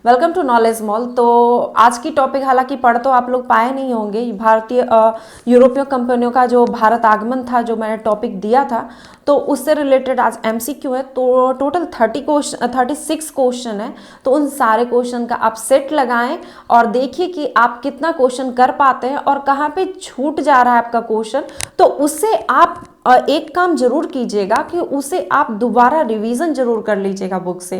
Welcome to knowledge mall. तो आज की टॉपिक हालांकि पढ़ तो आप लोग पाए नहीं होंगे। भारतीय यूरोपीय कंपनियों का जो भारत आगमन था, जो मैंने टॉपिक दिया था, तो उससे रिलेटेड आज एमसीक्यू है। तो टोटल 36 क्वेश्चन है। तो उन सारे क्वेश्चन का आप सेट लगाएं और देखिए कि आप कितना क्वेश्चन कर पाते हैं और कहाँ पे छूट जा रहा है आपका क्वेश्चन। तो उससे आप एक काम जरूर कीजिएगा कि उसे आप दोबारा रिवीजन जरूर कर लीजिएगा बुक से।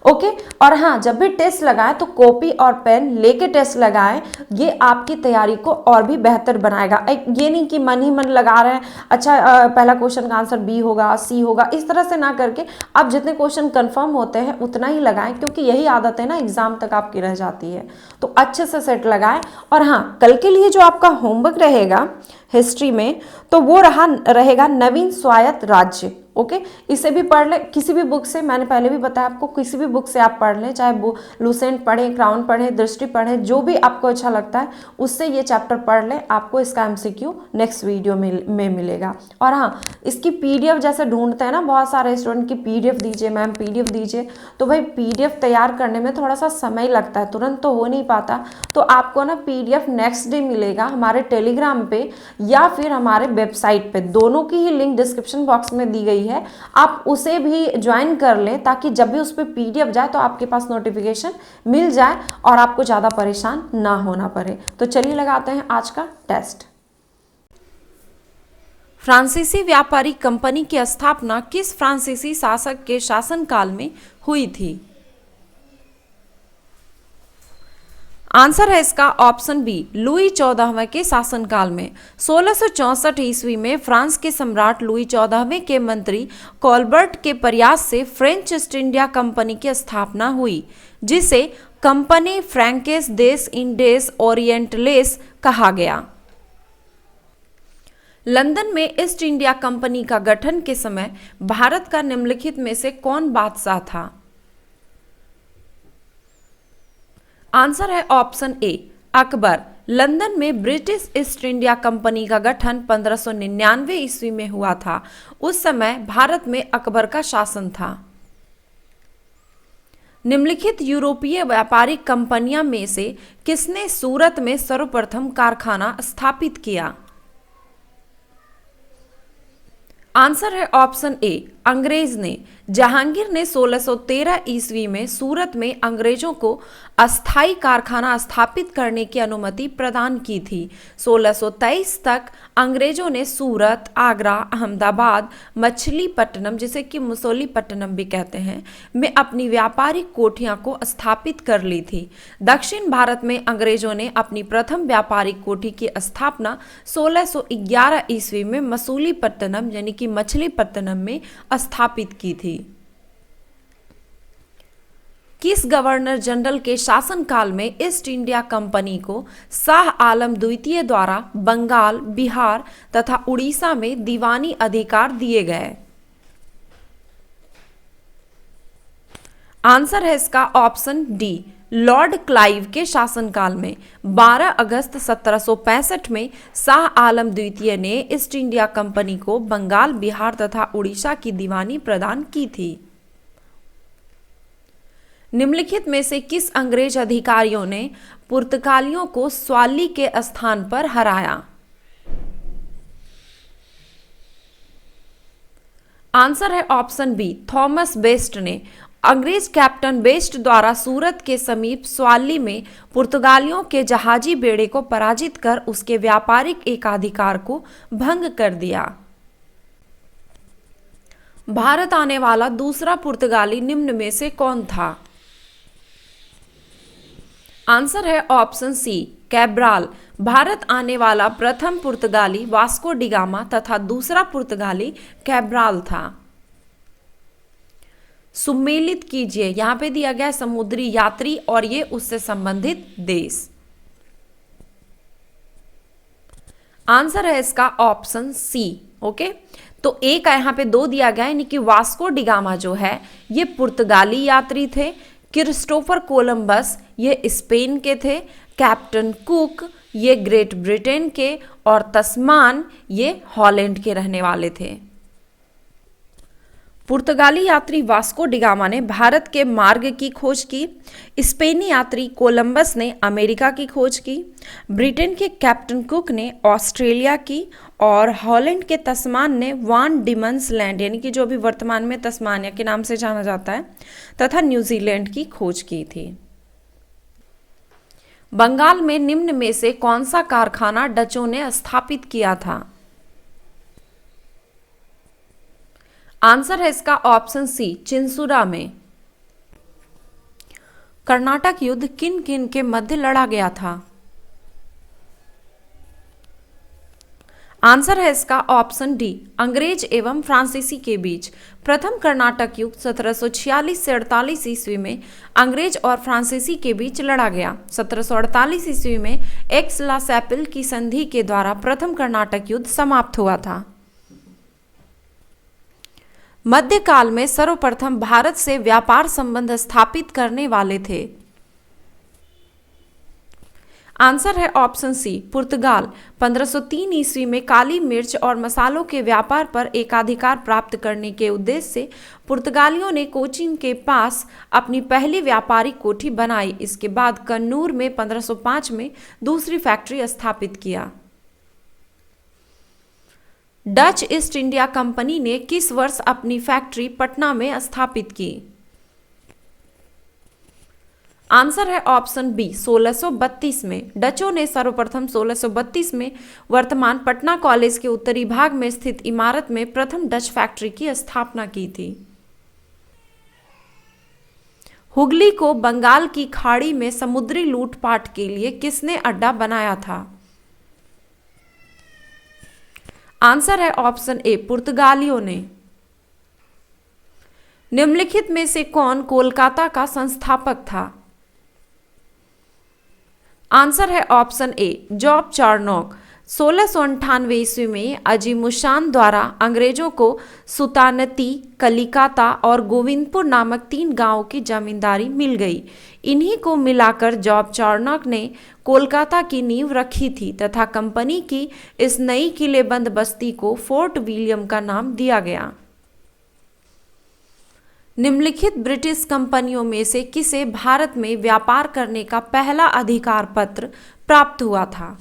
ओके। और हाँ, जब भी टेस्ट लगाएं तो कॉपी और पेन लेके टेस्ट लगाएं। ये आपकी तैयारी को और भी बेहतर बनाएगा। ये नहीं कि मन ही मन लगा रहे हैं, अच्छा पहला क्वेश्चन का आंसर बी होगा, सी होगा, इस तरह से ना करके आप जितने क्वेश्चन कंफर्म होते हैं उतना ही लगाएं, क्योंकि यही आदत है ना, एग्जाम तक आपकी रह जाती है। तो अच्छे से सेट लगाएं। और हाँ, कल के लिए जो आपका होमवर्क रहेगा हिस्ट्री में, तो वो रहेगा नवीन स्वायत्त राज्य। ओके। इसे भी पढ़ ले किसी भी बुक से, मैंने पहले भी बताया आपको, किसी भी बुक से आप पढ़ लें, चाहे लूसेंट पढ़ें, क्राउन पढ़ें, दृष्टि पढ़ें, जो भी आपको अच्छा लगता है उससे ये चैप्टर पढ़ लें। आपको इसका एमसीक्यू नेक्स्ट वीडियो में मिलेगा। और हाँ, इसकी पीडीएफ जैसे ढूंढते हैं ना बहुत सारे स्टूडेंट की, पीडीएफ दीजिए मैम, पीडीएफ दीजिए। तो भाई पीडीएफ तैयार करने में थोड़ा सा समय लगता है, तुरंत तो हो नहीं पाता। तो आपको ना पीडीएफ नेक्स्ट डे मिलेगा हमारे टेलीग्राम पे या फिर हमारे वेबसाइट पे, दोनों की ही लिंक डिस्क्रिप्शन बॉक्स में दी गई है। आप उसे भी ज्वाइन कर लें ताकि जब भी उस पर पीडीएफ जाए तो आपके पास नोटिफिकेशन मिल जाए और आपको ज़्यादा परेशान ना होना पड़े। तो चलिए लगाते हैं आज का टेस्ट। फ्रांसीसी व्यापारी कंपनी की स्थापना किस फ्रांसीसी शासक के शासनकाल में हुई थी? आंसर है इसका ऑप्शन बी, लुई 14वें के शासनकाल में। 1664 ईस्वी में फ्रांस के सम्राट लुई 14वें के मंत्री कॉलबर्ट के प्रयास से फ्रेंच ईस्ट इंडिया कंपनी की स्थापना हुई, जिसे कंपनी फ्रैंकेस देस इंडेस ओरिएंटलेस कहा गया। लंदन में ईस्ट इंडिया कंपनी का गठन के समय भारत का निम्नलिखित में से कौन बादशाह था? आंसर है ऑप्शन ए, अकबर। लंदन में ब्रिटिश ईस्ट इंडिया कंपनी का गठन 1599 ईस्वी में हुआ था। उस समय भारत में अकबर का शासन था। निम्नलिखित यूरोपीय व्यापारिक कंपनियां में से किसने सूरत में सर्वप्रथम कारखाना स्थापित किया? आंसर है ऑप्शन ए, अंग्रेज ने। जहांगीर ने 1613 ईस्वी में सूरत में अंग्रेजों को अस्थायी कारखाना स्थापित करने की अनुमति प्रदान की थी। 1623 तक अंग्रेजों ने सूरत, आगरा, अहमदाबाद, मछलीपट्टनम, जिसे कि मुसोलीपट्टनम भी कहते हैं, में अपनी व्यापारिक कोठियां को स्थापित कर ली थी। दक्षिण भारत में अंग्रेजों ने अपनी प्रथम व्यापारिक कोठी की स्थापना 1611 ईस्वी में मसूलीपट्टनम यानी कि मछलीपट्टनम में स्थापित की थी। किस गवर्नर जनरल के शासनकाल में ईस्ट इंडिया कंपनी को शाह आलम द्वितीय द्वारा बंगाल, बिहार तथा उड़ीसा में दीवानी अधिकार दिए गए? आंसर है इसका ऑप्शन डी, लॉर्ड क्लाइव के शासनकाल में। 12 अगस्त 1765 में शाह आलम द्वितीय ने ईस्ट इंडिया कंपनी को बंगाल, बिहार तथा उड़ीसा की दीवानी प्रदान की थी। निम्नलिखित में से किस अंग्रेज अधिकारियों ने पुर्तगालियों को स्वाली के स्थान पर हराया? आंसर है ऑप्शन बी, थॉमस बेस्ट ने। अंग्रेज कैप्टन बेस्ट द्वारा सूरत के समीप स्वाली में पुर्तगालियों के जहाजी बेड़े को पराजित कर उसके व्यापारिक एकाधिकार को भंग कर दिया। भारत आने वाला दूसरा पुर्तगाली निम्न में से कौन था? आंसर है ऑप्शन सी, कैब्राल। भारत आने वाला प्रथम पुर्तगाली वास्को डिगामा तथा दूसरा पुर्तगाली कैब्राल था। सुमेलित कीजिए, यहां पे दिया गया समुद्री यात्री और ये उससे संबंधित देश। आंसर है इसका ऑप्शन सी। ओके, तो एक यहां पे दो दिया गया, यानी कि वास्को डिगामा जो है ये पुर्तगाली यात्री थे, क्रिस्टोफर कोलंबस ये स्पेन के थे, कैप्टन कुक ये ग्रेट ब्रिटेन के और तस्मान ये हॉलैंड के रहने वाले थे। पुर्तगाली यात्री वास्को डिगामा ने भारत के मार्ग की खोज की। स्पेनी यात्री कोलंबस ने अमेरिका की खोज की। ब्रिटेन के कैप्टन कुक ने ऑस्ट्रेलिया की और हॉलैंड के तस्मान ने वान डिमन्स लैंड यानी कि जो भी वर्तमान में तस्मानिया के नाम से जाना जाता है तथा न्यूजीलैंड की खोज की थी। बंगाल में निम्न में से कौन सा कारखाना डचों ने स्थापित किया था? आंसर है इसका ऑप्शन सी, चिंसुरा में। कर्नाटक युद्ध किन किन के मध्य लड़ा गया था? आंसर है इसका ऑप्शन डी, अंग्रेज एवं फ्रांसीसी के बीच। प्रथम कर्नाटक युद्ध 1746 से 48 ईस्वी में अंग्रेज और फ्रांसीसी के बीच लड़ा गया। 1748 ईस्वी में एक्स ला सैपिल की संधि के द्वारा प्रथम कर्नाटक युद्ध समाप्त हुआ था। मध्यकाल में सर्वप्रथम भारत से व्यापार संबंध स्थापित करने वाले थे? आंसर है ऑप्शन सी, पुर्तगाल। 1503 ईस्वी में काली मिर्च और मसालों के व्यापार पर एकाधिकार प्राप्त करने के उद्देश्य से पुर्तगालियों ने कोचीन के पास अपनी पहली व्यापारिक कोठी बनाई। इसके बाद कन्नूर में 1505 में दूसरी फैक्ट्री स्थापित किया। डच ईस्ट इंडिया कंपनी ने किस वर्ष अपनी फैक्ट्री पटना में स्थापित की? आंसर है ऑप्शन बी, 1632 में। डचों ने सर्वप्रथम 1632 में वर्तमान पटना कॉलेज के उत्तरी भाग में स्थित इमारत में प्रथम डच फैक्ट्री की स्थापना की थी। हुगली को बंगाल की खाड़ी में समुद्री लूटपाट के लिए किसने अड्डा बनाया था? आंसर है ऑप्शन ए, पुर्तगालियों ने। निम्नलिखित में से कौन कोलकाता का संस्थापक था? आंसर है ऑप्शन ए, जॉब चार्नोक। 1698 ईस्वी में अजीमुशान द्वारा अंग्रेजों को सुल्तानती, कलिकाता और गोविंदपुर नामक 3 गांवों की जमींदारी मिल गई। इन्हीं को मिलाकर जॉब चार्नोक ने कोलकाता की नींव रखी थी तथा कंपनी की इस नई किलेबंद बस्ती को फोर्ट विलियम का नाम दिया गया। निम्नलिखित ब्रिटिश कंपनियों में से किसे भारत में व्यापार करने का पहला अधिकार पत्र प्राप्त हुआ था?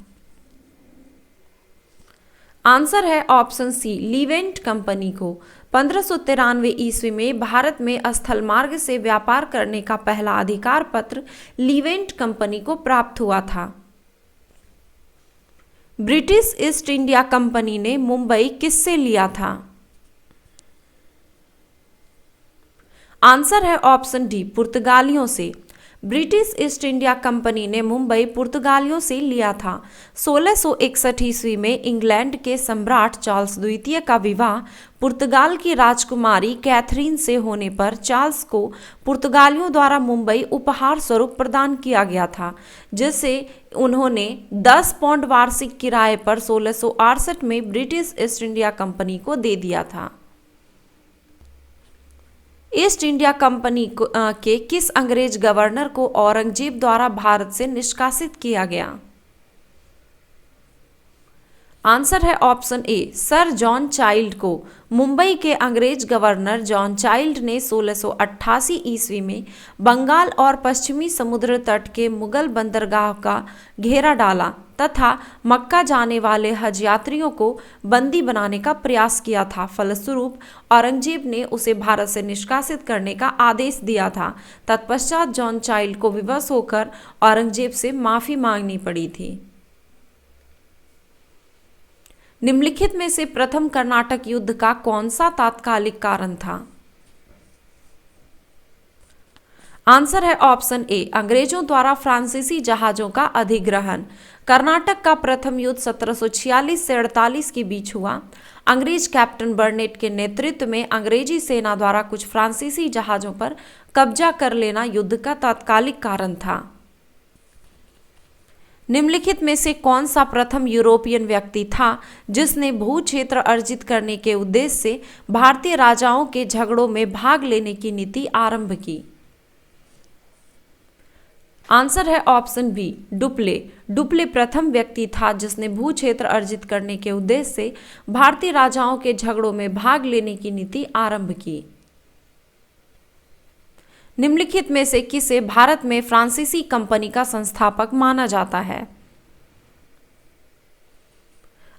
आंसर है ऑप्शन सी, लीवेंट कंपनी को। 1593 ईस्वी में भारत में स्थल मार्ग से व्यापार करने का पहला अधिकार पत्र लीवेंट कंपनी को प्राप्त हुआ था। ब्रिटिश ईस्ट इंडिया कंपनी ने मुंबई किससे लिया था? आंसर है ऑप्शन डी, पुर्तगालियों से। ब्रिटिश ईस्ट इंडिया कंपनी ने मुंबई पुर्तगालियों से लिया था। 1661 ईस्वी में इंग्लैंड के सम्राट चार्ल्स द्वितीय का विवाह पुर्तगाल की राजकुमारी कैथरीन से होने पर चार्ल्स को पुर्तगालियों द्वारा मुंबई उपहार स्वरूप प्रदान किया गया था, जिसे उन्होंने 10 पाउंड वार्षिक किराए पर 1668 में ब्रिटिश ईस्ट इंडिया कंपनी को दे दिया था। ईस्ट इंडिया कंपनी के किस अंग्रेज गवर्नर को औरंगजेब द्वारा भारत से निष्कासित किया गया? आंसर है option A, sir John child को। मुंबई के अंग्रेज गवर्नर जॉन चाइल्ड ने 1688 ईस्वी में बंगाल और पश्चिमी समुद्र तट के मुगल बंदरगाह का घेरा डाला तथा मक्का जाने वाले हज यात्रियों को बंदी बनाने का प्रयास किया था। फलस्वरूप औरंगजेब ने उसे भारत से निष्कासित करने का आदेश दिया था। तत्पश्चात जॉन चाइल्ड को विवश होकर औरंगजेब से माफी मांगनी पड़ी थी। निम्नलिखित में से प्रथम कर्नाटक युद्ध का कौन सा तात्कालिक कारण था? आंसर है ऑप्शन ए, अंग्रेजों द्वारा फ्रांसीसी जहाजों का अधिग्रहण। कर्नाटक का प्रथम युद्ध 1746 से 48 के बीच हुआ। अंग्रेज कैप्टन बर्नेट के नेतृत्व में अंग्रेजी सेना द्वारा कुछ फ्रांसीसी जहाजों पर कब्जा कर लेना युद्ध का तात्कालिक कारण था। निम्नलिखित में से कौन सा प्रथम यूरोपियन व्यक्ति था जिसने भू क्षेत्र अर्जित करने के उद्देश्य से भारतीय राजाओं के झगड़ों में भाग लेने की नीति आरंभ की? आंसर है ऑप्शन बी, डुप्ले। डुप्ले प्रथम व्यक्ति था जिसने भू क्षेत्र अर्जित करने के उद्देश्य से भारतीय राजाओं के झगड़ों में भाग लेने की नीति आरंभ की। निम्नलिखित में से किसे भारत में फ्रांसीसी कंपनी का संस्थापक माना जाता है?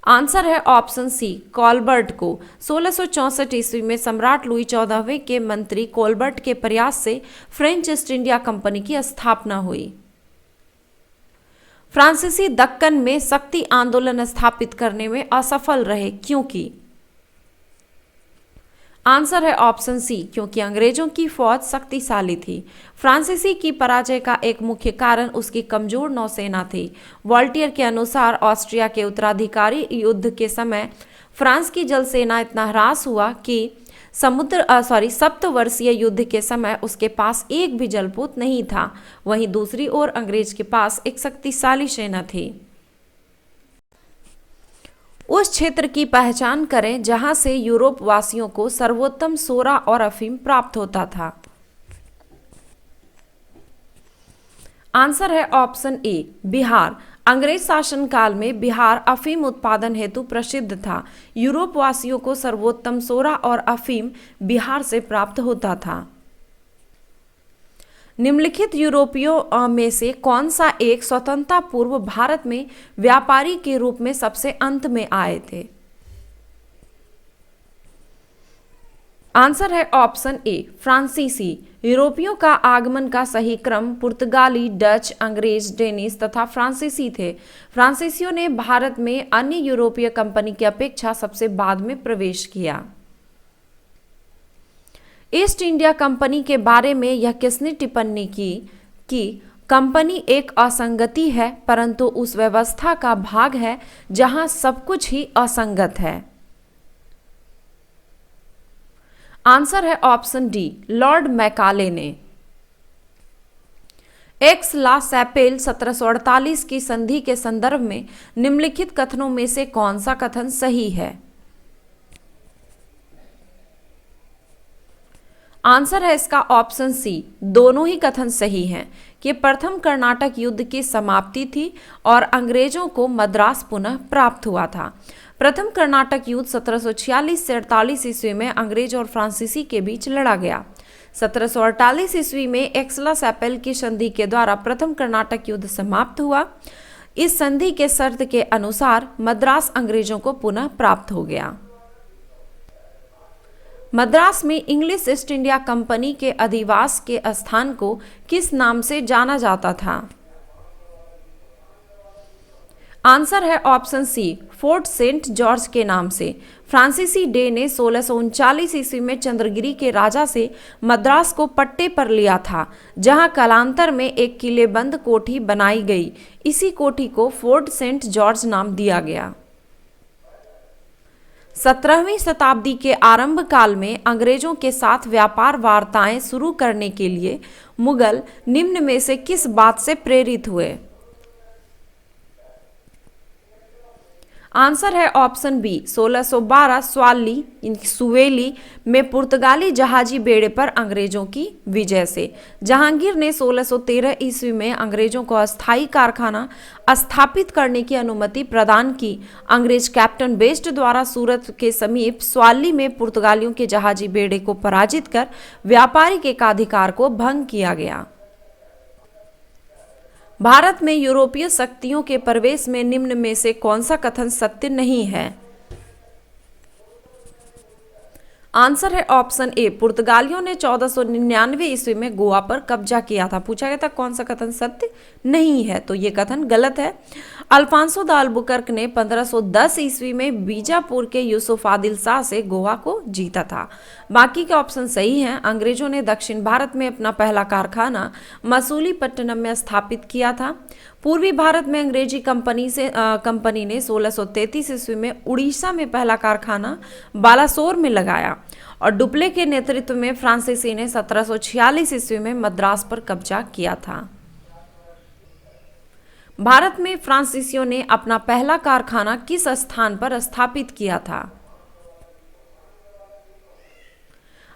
आंसर है ऑप्शन सी, कॉलबर्ट को। 1664 ईस्वी में सम्राट लुई 14वें के मंत्री कॉलबर्ट के प्रयास से फ्रेंच ईस्ट इंडिया कंपनी की स्थापना हुई। फ्रांसीसी दक्कन में शक्ति आंदोलन स्थापित करने में असफल रहे, क्योंकि? आंसर है ऑप्शन सी, क्योंकि अंग्रेजों की फौज शक्तिशाली थी। फ्रांसीसी की पराजय का एक मुख्य कारण उसकी कमजोर नौसेना थी। वॉल्टियर के अनुसार ऑस्ट्रिया के उत्तराधिकारी युद्ध के समय फ्रांस की जल सेना इतना ह्रास हुआ कि सप्तवर्षीय युद्ध के समय उसके पास एक भी जलपोत नहीं था। वहीं दूसरी ओर अंग्रेज के पास एक शक्तिशाली सेना थी। उस क्षेत्र की पहचान करें जहां से यूरोप वासियों को सर्वोत्तम सोरा और अफीम प्राप्त होता था। आंसर है ऑप्शन ए, बिहार। अंग्रेज शासनकाल में बिहार अफीम उत्पादन हेतु प्रसिद्ध था। यूरोप वासियों को सर्वोत्तम सोरा और अफीम बिहार से प्राप्त होता था। निम्नलिखित यूरोपियों में से कौन सा एक स्वतंत्रता पूर्व भारत में व्यापारी के रूप में सबसे अंत में आए थे? आंसर है ऑप्शन ए, फ्रांसीसी। यूरोपियों का आगमन का सही क्रम पुर्तगाली, डच, अंग्रेज, डेनिश तथा फ्रांसीसी थे। फ्रांसीसियों ने भारत में अन्य यूरोपीय कंपनी की अपेक्षा सबसे बाद में प्रवेश किया। ईस्ट इंडिया कंपनी के बारे में यह किसने टिप्पणी की कि कंपनी एक असंगति है, परंतु उस व्यवस्था का भाग है जहां सब कुछ ही असंगत है? आंसर है ऑप्शन डी, लॉर्ड मैकाले ने। एक्स ला सैपेल 1748 की संधि के संदर्भ में निम्नलिखित कथनों में से कौन सा कथन सही है? आंसर है इसका ऑप्शन सी, दोनों ही कथन सही हैं कि प्रथम कर्नाटक युद्ध की समाप्ति थी और अंग्रेजों को मद्रास पुनः प्राप्त हुआ था। प्रथम कर्नाटक युद्ध 1746 से 48 ईस्वी में अंग्रेज और फ्रांसीसी के बीच लड़ा गया। 1748 ईस्वी में एक्सला सैपेल की संधि के द्वारा प्रथम कर्नाटक युद्ध समाप्त हुआ। इस संधि के शर्त के अनुसार मद्रास अंग्रेजों को पुनः प्राप्त हो गया। मद्रास में इंग्लिश ईस्ट इंडिया कंपनी के अधिवास के स्थान को किस नाम से जाना जाता था? आंसर है option C, Fort Saint George के नाम से। फ्रांसीसी डे ने 1639 ईस्वी में चंद्रगिरी के राजा से मद्रास को पट्टे पर लिया था, जहां कालांतर में एक किलेबंद कोठी बनाई गई। इसी कोठी को फोर्ट सेंट जॉर्ज नाम दिया गया। 17वीं शताब्दी के आरंभ काल में अंग्रेजों के साथ व्यापार वार्ताएं शुरू करने के लिए मुगल निम्न में से किस बात से प्रेरित हुए? आंसर है ऑप्शन बी, 1612 सुवेली में पुर्तगाली जहाजी बेड़े पर अंग्रेजों की विजय से। जहांगीर ने 1613 ईस्वी में अंग्रेजों को अस्थायी कारखाना स्थापित करने की अनुमति प्रदान की। अंग्रेज कैप्टन बेस्ट द्वारा सूरत के समीप स्वाली में पुर्तगालियों के जहाजी बेड़े को पराजित कर व्यापारिक एकाधिकार को भंग किया गया। भारत में यूरोपीय शक्तियों के प्रवेश में निम्न में से कौन सा कथन सत्य नहीं है? आंसर है ऑप्शन ए, पुर्तगालियों ने 1499 ईस्वी में गोवा पर कब्जा किया था। पूछा गया था कौन सा कथन सत्य नहीं है, तो ये कथन गलत है। अल्फांसो द अल्बुकर्क ने 1510 ईस्वी में बीजापुर के यूसुफ आदिल शाह से गोवा को जीता था। बाकी के ऑप्शन सही हैं। अंग्रेजों ने दक्षिण भारत में अपना पहला कारखाना मसूलीपट्टनम में स्थापित किया था। पूर्वी भारत में अंग्रेजी कंपनी ने 1633 ईस्वी में उड़ीसा में पहला कारखाना बालासोर में लगाया और डुप्ले के नेतृत्व में फ्रांसीसी ने 1746 ईस्वी में मद्रास पर कब्जा किया था। भारत में फ्रांसीसियों ने अपना पहला कारखाना किस स्थान पर स्थापित किया था?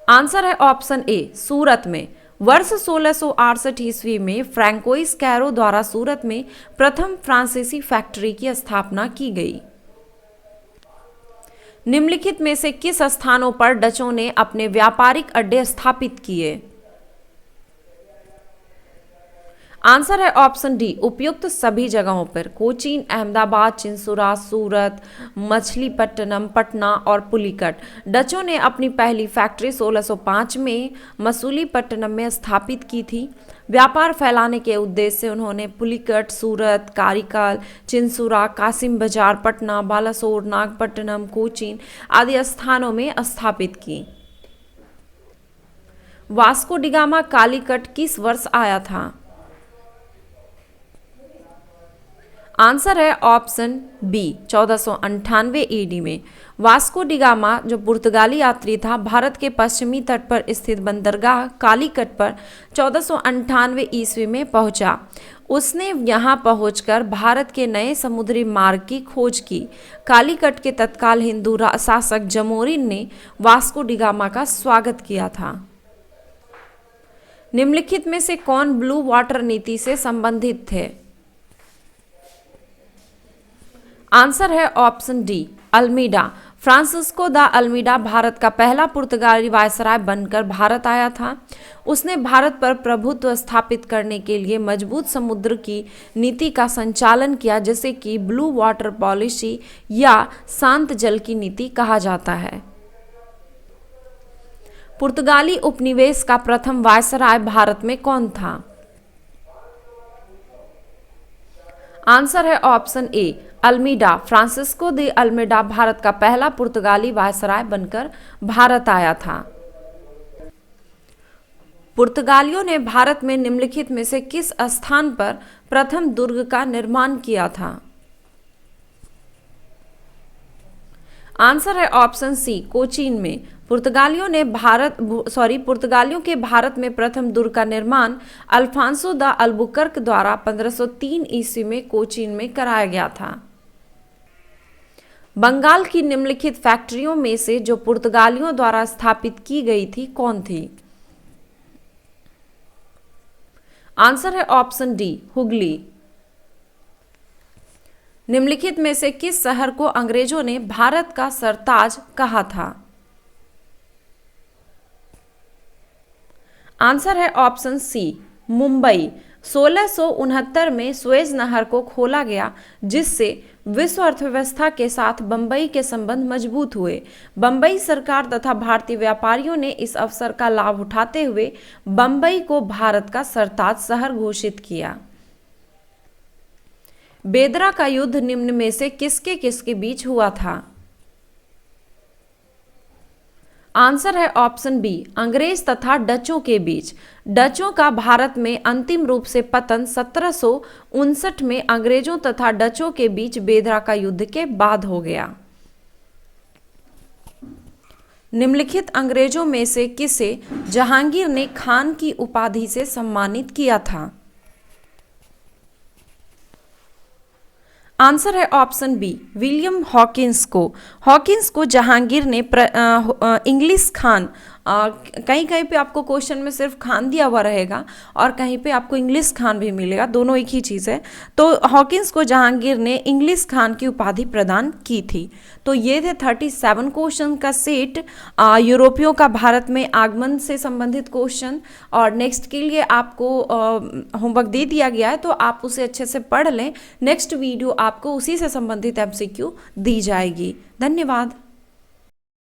आंसर है ऑप्शन ए, सूरत में। वर्ष 1668 ईस्वी में फ्रैंकोइस कैरो द्वारा सूरत में प्रथम फ्रांसीसी फैक्ट्री की स्थापना की गई। निम्नलिखित में से किस स्थानों पर डचों ने अपने व्यापारिक अड्डे स्थापित किए? आंसर है ऑप्शन डी, उपयुक्त सभी जगहों पर। कोचीन, अहमदाबाद, चिंसुरा, सूरत, मछलीपट्टनम, पटना और पुलिकट। डचों ने अपनी पहली फैक्ट्री 1605 में मसूलीपट्टनम में स्थापित की थी। व्यापार फैलाने के उद्देश्य से उन्होंने पुलिकट, सूरत, कारिकल, चिंसुरा, कासिम बाजार, पटना, बालासोर, नागपट्टनम, कोचीन आदि स्थानों में स्थापित की। वास्को डिगामा कालीकट किस वर्ष आया था? आंसर है ऑप्शन बी, 1498 ईडी में। वास्को डिगामा जो पुर्तगाली यात्री था, भारत के पश्चिमी तट पर स्थित बंदरगाह कालीकट पर 1498 ईस्वी में पहुंचा। उसने यहां पहुंचकर भारत के नए समुद्री मार्ग की खोज की। कालीकट के तत्काल हिंदू शासक जमोरिन ने वास्को डिगामा का स्वागत किया था। निम्नलिखित में से कौन ब्लू वाटर नीति से संबंधित थे? आंसर है option D, Almeida. Francisco de Almeida Bharat का पहला पुर्तगाली वायसराय बनकर भारत आया था। उसने भारत पर प्रभुत्व स्थापित करने के लिए मजबूत समुद्र की नीति का संचालन किया, जिसे कि ब्लू वाटर पॉलिसी या शांत जल की नीति कहा जाता है। पुर्तगाली उपनिवेश का प्रथम वायसराय भारत में कौन था? आंसर है option A, Almeida. Francisco de Almeida Bharat का पहला पुर्तगाली वायसराय बनकर भारत आया था। पुर्तगालियों ने भारत में निम्नलिखित में से किस स्थान पर प्रथम दुर्ग का निर्माण किया था? आंसर है ऑप्शन सी, कोचीन में। पुर्तगालियों के भारत में प्रथम दुर्ग का निर्माण अल्फांसो द अल्बुकर्क द्वारा 1503 ईस्वी में कोचीन में कराया गया था। बंगाल की निम्नलिखित फैक्ट्रियों में से जो पुर्तगालियों द्वारा स्थापित की गई थी कौन थी? आंसर है ऑप्शन डी, हुगली। निम्नलिखित में से किस शहर को अंग्रेजों ने भारत का सरताज कहा था? आंसर है ऑप्शन सी, मुंबई। 1669 में सुएज नहर को खोला गया, जिससे विश्व अर्थव्यवस्था के साथ बंबई के संबंध मजबूत हुए। बंबई सरकार तथा भारतीय व्यापारियों ने इस अवसर का लाभ उठाते हुए बंबई को भारत का सरताज शहर घोषित किया। बेदरा का युद्ध निम्न में से किसके किसके बीच हुआ था? आंसर है ऑप्शन बी, अंग्रेज तथा डचों के बीच। डचों का भारत में अंतिम रूप से पतन 1759 में अंग्रेजों तथा डचों के बीच बेदरा का युद्ध के बाद हो गया। निम्नलिखित अंग्रेजों में से किसे जहांगीर ने खान की उपाधि से सम्मानित किया था? आंसर है ऑप्शन बी, विलियम हॉकिंस को। हॉकिंस को जहांगीर ने इंग्लिश खान, कहीं कहीं पे आपको क्वेश्चन में सिर्फ खान दिया हुआ रहेगा और कहीं पे आपको इंग्लिश खान भी मिलेगा, दोनों एक ही चीज़ है। तो हॉकिंस को जहांगीर ने इंग्लिश खान की उपाधि प्रदान की थी। तो ये थे 37 क्वेश्चन का सेट, यूरोपियों का भारत में आगमन से संबंधित क्वेश्चन। और नेक्स्ट के लिए आपको होमवर्क दे दिया गया है, तो आप उसे अच्छे से पढ़ लें। नेक्स्ट वीडियो आपको उसी से संबंधित MCQ दी जाएगी। धन्यवाद।